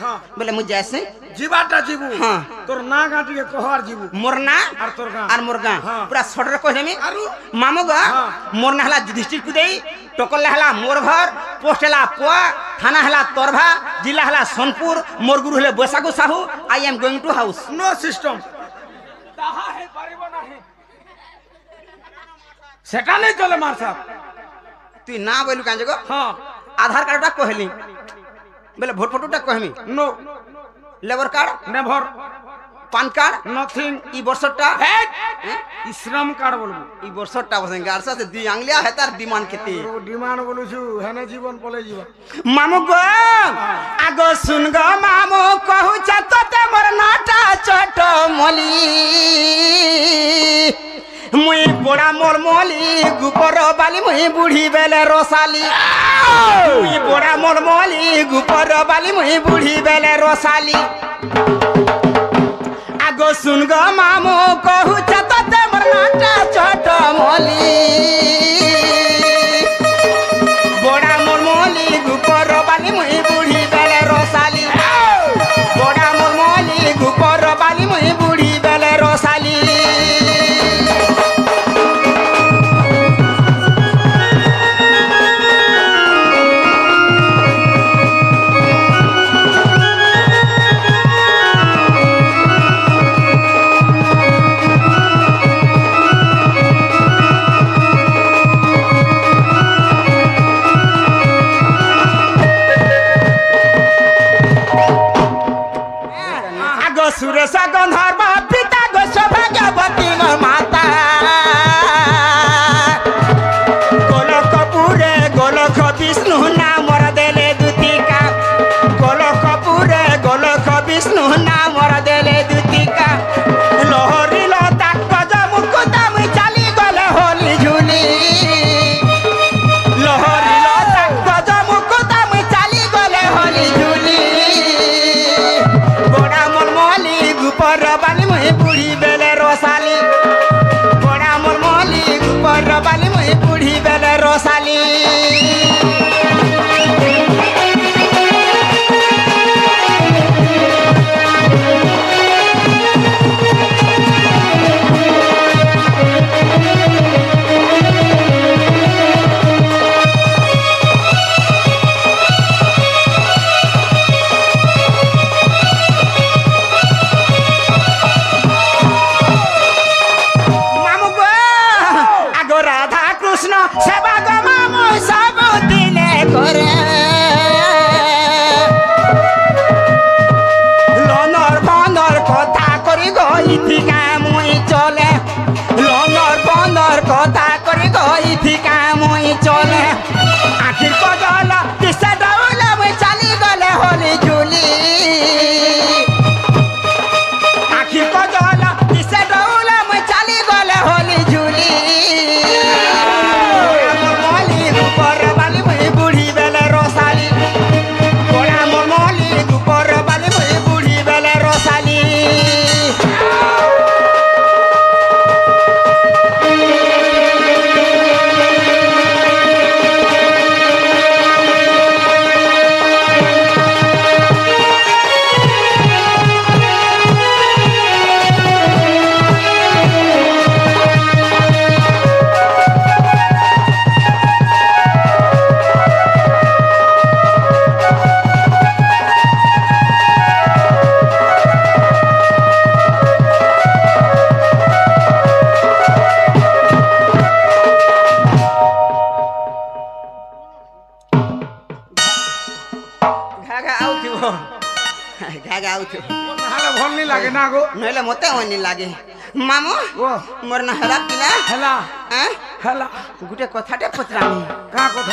बोले मुझे जैसे जीवाटा जीवू हाँ तोर ना गाटी के कहर जीवू मोरना और तोर गा और मोरगा पूरा छोड़ रखो है आरु मामू गा मोरना हला युधिष्ठिर कुदेई टोकल हला मोर घर पोस्ट हला पोआ थाना हला तोरभा जिला हला सोनपुर मोर गुरु हले बैसागु साहू I am going to house no system ताहा है पारिबो नाही सेटा नहीं चले मार साहब तू ना बोलू कांजे गो हां आधार कार्ड टा कहली बोले वोट फोटो टा कहमी नो लेबर कार्ड नेवर पान कार्ड नथिंग ई वर्षटा ई श्रम कार्ड बोलबो ई वर्षटा बसे गारसा से दी आंगलिया है तार डिमांड केते डिमांड बोलु छु हेने जीवन पले जीवा मामू गो आगो सुन गो मामू कहू चतते मोर नाटा छोट मली मुई बड़ा मोर मोली गुपर बाली मुई बूढ़ी बेले रोसाली मुई बड़ा मोर मोली गुपर बाली मुई बूढ़ी बेले रोसाली आगो सुन गो मामू कहू चतते मोर नाटा छोट मोली बड़ा मोर मोली गुपर बाली मुई बूढ़ी बेले रोसाली बड़ा मोर मोली गुपर बाली मुई बूढ़ी बेले रोसाली सुरेश गंधर्व पिता गो सौभाग्यवती माता गोलकपुरे गोलक विष्णु नाम देले दुतिका गोलकपुरे गोलक विष्णु नाम देले दुतिका लोहरी लता गज मुकुता मुई चाली गले होली झूली लोहरी लता गज मुकुता मुई चाली गले होली झूली बड़ा मोर मोली गुपर बाली मुई बूढ़ी बेले रोसाली बड़ा मोर मोली गुपर बाली मुई बूढ़ी बेले रोसाली सेवा गो मामू सब दिने करे लनर बंदर कथा करी गई थी मुई चले लनर बंदर कथा करी गई थी मुई चले आखिर को जल दिसे डौले मुई चली गले होली झूली आखिर को जल दिसे डौले मुई चली गले होली झूली गुपर बाली मुई बूढ़ी बेले रोसाली बड़ा मोर मोली गुपर बाली मुई बूढ़ी बेले रोसाली लागे ना गो नहले मते होनी लागे मामू ओ मोर ना हला पिला हला हैं हला गुटे कथाटे पचरामी का कथा